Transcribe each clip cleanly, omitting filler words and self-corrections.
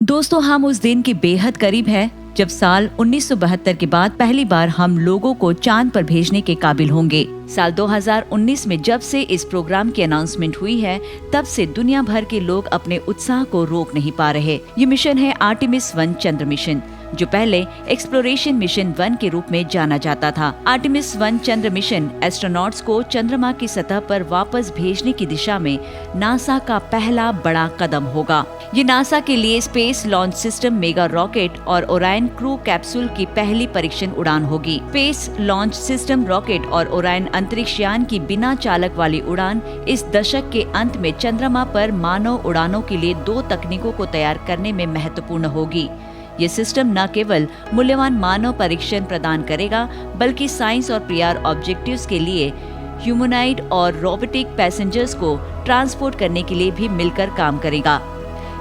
दोस्तों, हम उस दिन के बेहद करीब हैं जब साल 1972 के बाद पहली बार हम लोगों को चांद पर भेजने के काबिल होंगे। साल 2019 में जब से इस प्रोग्राम की अनाउंसमेंट हुई है, तब से दुनिया भर के लोग अपने उत्साह को रोक नहीं पा रहे। ये मिशन है आर्टेमिस 1 चंद्र मिशन, जो पहले एक्सप्लोरेशन मिशन 1 के रूप में जाना जाता था। आर्टेमिस 1 चंद्र मिशन एस्ट्रोनॉट्स को चंद्रमा की सतह पर वापस भेजने की दिशा में नासा का पहला बड़ा कदम होगा। ये नासा के लिए space launch system mega rocket और ओरायन क्रू कैप्सूल की पहली परीक्षण उड़ान होगी। स्पेस लॉन्च सिस्टम रॉकेट और ओरायन अंतरिक्ष यान की बिना चालक वाली उड़ान इस दशक के अंत में चंद्रमा पर मानव उड़ानों के लिए 2 तकनीकों को तैयार करने में महत्वपूर्ण होगी। ये सिस्टम न केवल मूल्यवान मानव परीक्षण प्रदान करेगा, बल्कि साइंस और पीआर ऑब्जेक्टिव्स के लिए ह्यूमनॉइड और रोबोटिक पैसेंजर्स को ट्रांसपोर्ट करने के लिए भी मिलकर काम करेगा।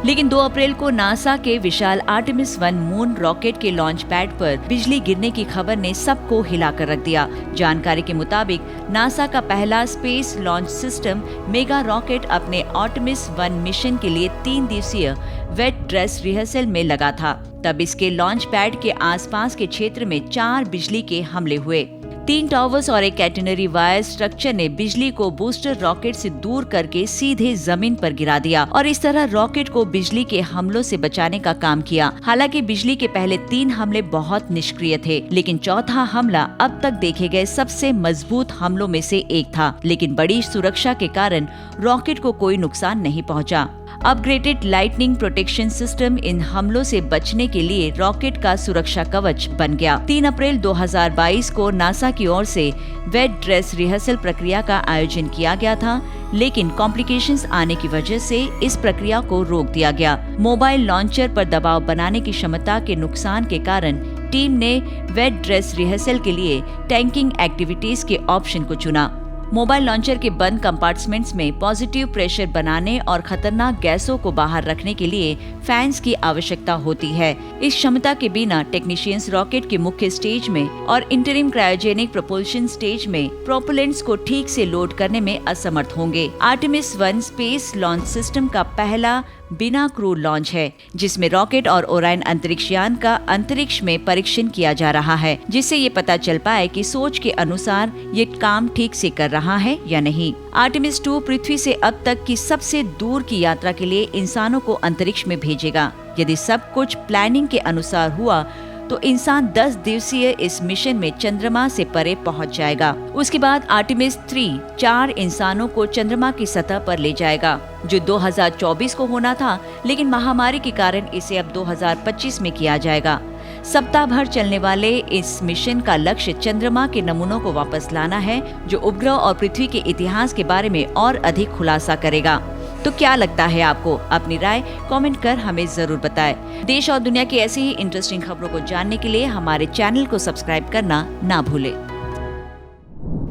लेकिन 2 अप्रैल को नासा के विशाल आर्टेमिस 1 मून रॉकेट के लॉन्च पैड पर बिजली गिरने की खबर ने सबको हिलाकर रख दिया। जानकारी के मुताबिक नासा का पहला space launch system mega rocket अपने आर्टेमिस 1 मिशन के लिए 3 दिवसीय वेट ड्रेस रिहर्सल में लगा था। तब इसके लॉन्च पैड के आसपास के क्षेत्र में 4 बिजली के हमले हुए। 3 टावर्स और एक कैटेनरी वायर स्ट्रक्चर ने बिजली को बूस्टर रॉकेट से दूर करके सीधे जमीन पर गिरा दिया और इस तरह रॉकेट को बिजली के हमलों से बचाने का काम किया। हालांकि बिजली के पहले 3 हमले बहुत निष्क्रिय थे, लेकिन चौथा हमला अब तक देखे गए सबसे मजबूत हमलों में से एक था। लेकिन बड़ी सुरक्षा के कारण रॉकेट को कोई नुकसान नहीं पहुंचा। Upgraded lightning protection system in हमलों से बचने के लिए रॉकेट का सुरक्षा कवच बन गया। 3 अप्रैल 2022 को नासा की ओर से वेट ड्रेस रिहर्सल प्रक्रिया का आयोजन किया गया था, लेकिन कॉम्प्लिकेशंस आने की वजह से इस प्रक्रिया को रोक दिया गया। मोबाइल लॉन्चर पर दबाव बनाने की क्षमता के नुकसान के कारण टीम ने वेट ड्रेस रिहर्सल के लिए टैंकिंग एक्टिविटीज के ऑप्शन को चुना। मोबाइल लॉन्चर के बंद कंपार्टमेंट्स में पॉजिटिव प्रेशर बनाने और खतरनाक गैसों को बाहर रखने के लिए फैंस की आवश्यकता होती है। इस क्षमता के बिना टेक्नीशियंस रॉकेट के मुख्य स्टेज में और इंटरिम क्रायोजेनिक प्रोपल्शन स्टेज में प्रोपेलेंट्स को ठीक से लोड करने में असमर्थ होंगे। आर्टेमिस 1 स्पेस लॉन्च सिस्टम का पहला बिना क्रू लॉन्च है, जिसमें रॉकेट और ओरायन अंतरिक्ष यान का अंतरिक्ष में परीक्षण किया जा रहा है, जिससे ये पता चल पाए कि सोच के अनुसार ये काम ठीक से कर रहा है या नहीं। आर्टेमिस 2 पृथ्वी से अब तक की सबसे दूर की यात्रा के लिए इंसानों को अंतरिक्ष में भेजेगा। यदि सब कुछ प्लानिंग के अनुसार हुआ तो इंसान 10 दिवसीय इस मिशन में चंद्रमा से परे पहुंच जाएगा। उसके बाद आर्टेमिस 3 4 इंसानों को चंद्रमा की सतह पर ले जाएगा, जो 2024 को होना था, लेकिन महामारी के कारण इसे अब 2025 में किया जाएगा। सप्ताह भर चलने वाले इस मिशन का लक्ष्य चंद्रमा के नमूनों को वापस लाना है, जो उपग्रह और पृथ्वी के इतिहास के बारे में और अधिक खुलासा करेगा। तो क्या लगता है आपको? अपनी राय कमेंट कर हमें जरूर बताएं। देश और दुनिया की ऐसी ही इंटरेस्टिंग खबरों को जानने के लिए हमारे चैनल को सब्सक्राइब करना ना भूलें।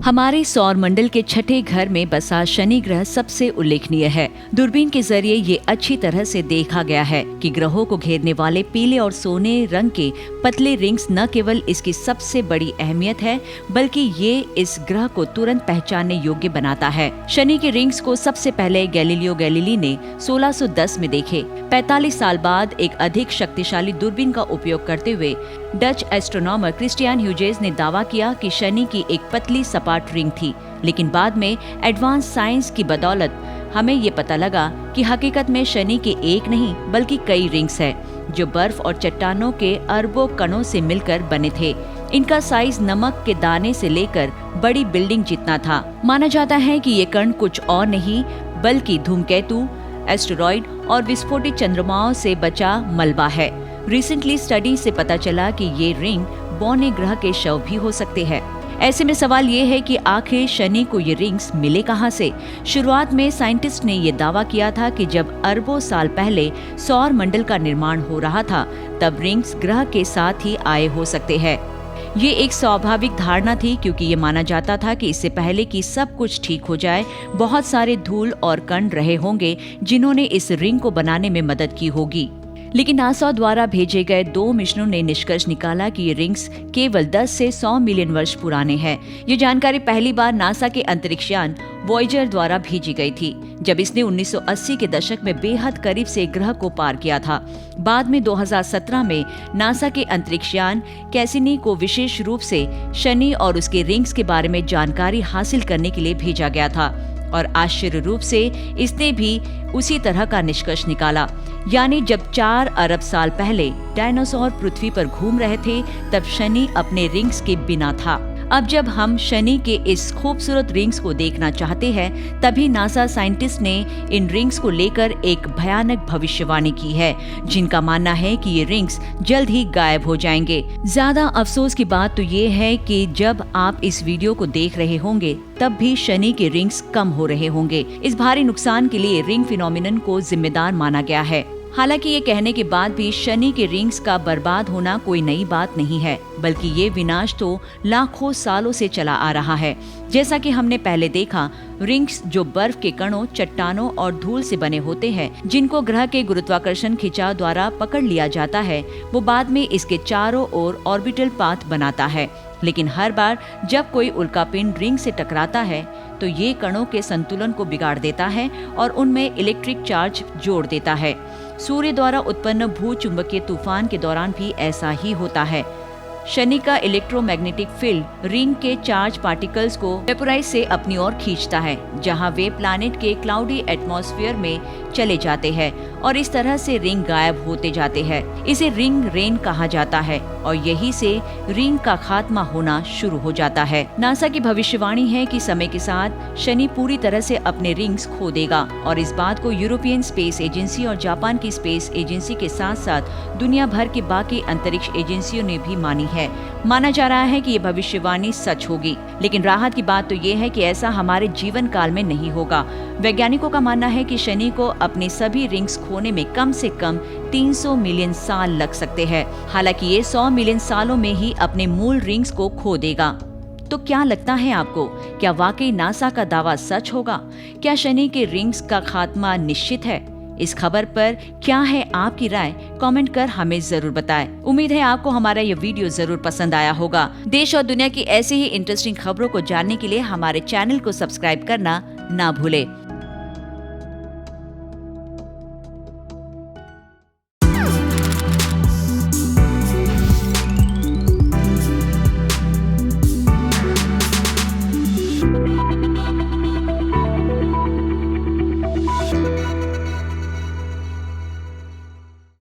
हमारे सौर मंडल के छठे घर में बसा शनि ग्रह सबसे उल्लेखनीय है। दूरबीन के जरिए ये अच्छी तरह से देखा गया है कि ग्रहों को घेरने वाले पीले और सोने रंग के पतले रिंग्स न केवल इसकी सबसे बड़ी अहमियत है, बल्कि ये इस ग्रह को तुरंत पहचानने योग्य बनाता है। शनि के रिंग्स को सबसे पहले गैलीलियो गैलीली ने 1610 में देखे। 45 साल बाद एक अधिक शक्तिशाली दूरबीन का उपयोग करते हुए डच एस्ट्रोनॉमर क्रिस्टियन ह्यूजेस ने दावा किया कि शनि की एक पतली सपाट रिंग थी, लेकिन बाद में एडवांस साइंस की बदौलत हमें ये पता लगा कि हकीकत में शनि के एक नहीं बल्कि कई रिंग्स है, जो बर्फ और चट्टानों के अरबों कणों से मिलकर बने थे। इनका साइज नमक के दाने से लेकर बड़ी बिल्डिंग जितना था। माना जाता है कि ये कण कुछ और नहीं बल्कि धूमकेतु, एस्टेरॉइड और विस्फोटित चंद्रमाओं से बचा मलबा है। रिसेंटली स्टडी से पता चला कि ये रिंग बौने ग्रह के शव भी हो सकते हैं। ऐसे में सवाल ये है कि आखिर शनि को ये रिंग्स मिले कहां से? शुरुआत में साइंटिस्ट ने ये दावा किया था कि जब अरबों साल पहले सौर मंडल का निर्माण हो रहा था, तब रिंग्स ग्रह के साथ ही आए हो सकते हैं। ये एक स्वाभाविक धारणा थी, क्योंकि ये माना जाता था कि इससे पहले कि सब कुछ ठीक हो जाए, बहुत सारे धूल और कण रहे होंगे जिन्होंने इस रिंग को बनाने में मदद की होगी। लेकिन नासा द्वारा भेजे गए 2 मिशनों ने निष्कर्ष निकाला कि ये रिंग्स केवल 10 से 100 मिलियन वर्ष पुराने हैं। ये जानकारी पहली बार नासा के अंतरिक्षयान वॉयेजर द्वारा भेजी गई थी, जब इसने 1980 के दशक में बेहद करीब से ग्रह को पार किया था। बाद में 2017 में नासा के अंतरिक्षयान कैसिनी को विशेष रूप से शनि और उसके रिंग्स के बारे में जानकारी हासिल करने के लिए भेजा गया था, और आश्चर्य रूप से इसने भी उसी तरह का निष्कर्ष निकाला। यानी जब 4 अरब साल पहले डायनासोर पृथ्वी पर घूम रहे थे, तब शनि अपने रिंग्स के बिना था। अब जब हम शनि के इस खूबसूरत रिंग्स को देखना चाहते हैं, तभी नासा साइंटिस्ट ने इन रिंग्स को लेकर एक भयानक भविष्यवाणी की है, जिनका मानना है कि ये रिंग्स जल्द ही गायब हो जाएंगे। ज्यादा अफसोस की बात तो ये है कि जब आप इस वीडियो को देख रहे होंगे, तब भी शनि के रिंग्स कम हो रहे होंगे। इस भारी नुकसान के लिए रिंग फिनोमिनन को जिम्मेदार माना गया है। हालांकि ये कहने के बाद भी शनि के रिंग्स का बर्बाद होना कोई नई बात नहीं है, बल्कि ये विनाश तो लाखों सालों से चला आ रहा है। जैसा कि हमने पहले देखा, रिंग्स जो बर्फ के कणों, चट्टानों और धूल से बने होते हैं, जिनको ग्रह के गुरुत्वाकर्षण खिंचाव द्वारा पकड़ लिया जाता है, वो बाद में इसके चारों ओर ऑर्बिटल पाथ बनाता है। लेकिन हर बार जब कोई उल्कापिंड रिंग से टकराता है, तो ये कणों के संतुलन को बिगाड़ देता है और उनमें इलेक्ट्रिक चार्ज जोड़ देता है। सूर्य द्वारा उत्पन्न भूचुंबकीय तूफान के दौरान भी ऐसा ही होता है। शनि का इलेक्ट्रोमैग्नेटिक फील्ड रिंग के चार्ज पार्टिकल्स को वेपोराइज से अपनी ओर खींचता है, जहां वे प्लैनेट के क्लाउडी एटमॉस्फेयर में चले जाते हैं और इस तरह से रिंग गायब होते जाते हैं। इसे रिंग रेन कहा जाता है और यही से रिंग का खात्मा होना शुरू हो जाता है। नासा की भविष्यवाणी है कि समय के साथ शनि पूरी तरह से अपने रिंग्स खो देगा, और इस बात को यूरोपियन स्पेस एजेंसी और जापान की स्पेस एजेंसी के साथ साथ दुनिया भर के बाकी अंतरिक्ष एजेंसियों ने भी मानी है। माना जा रहा है कि ये भविष्यवाणी सच होगी, लेकिन राहत की बात तो ये है कि ऐसा हमारे जीवन काल में नहीं होगा। वैज्ञानिकों का मानना है कि शनि को अपने सभी रिंग्स खोने में कम से कम 300 मिलियन साल लग सकते हैं। हालांकि ये 100 मिलियन सालों में ही अपने मूल रिंग्स को खो देगा। तो क्या लगता है आपको, क्या वाकई नासा का दावा सच होगा? क्या शनि के रिंग्स का खात्मा निश्चित है? इस खबर पर क्या है आपकी राय? कमेंट कर हमें जरूर बताएं। उम्मीद है आपको हमारा ये वीडियो जरूर पसंद आया होगा। देश और दुनिया की ऐसी ही इंटरेस्टिंग खबरों को जानने के लिए हमारे चैनल को सब्सक्राइब करना ना भूलें।